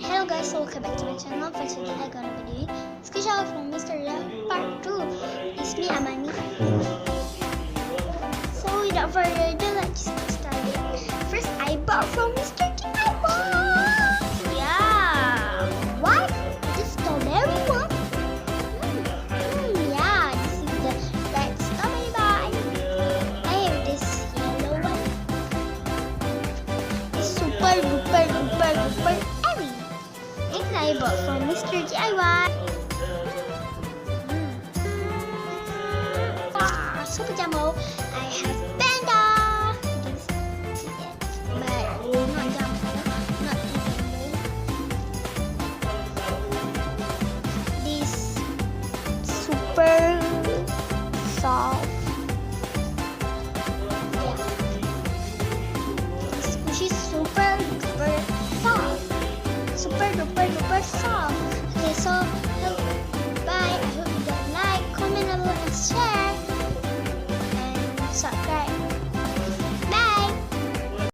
Hello guys, welcome back to my channel. For today I'm gonna be doing Squishy from Mr. Love Part 2. It's me, Amani. So without further ado, let's get started. First, I bought from Mr. DIY. Yeah. What? The strawberry one? Yeah, this is the red strawberry one. I have this yellow one. It's super duper airy. Next, I bought from Mr. DIY. Super Jumbo. I have Panda. But not Jumbo, not Jumbo. This super soft. Yeah. This squishy super duper soft. Super duper soft. Okay, so bye. I hope you guys like, comment, and share. Subscribe.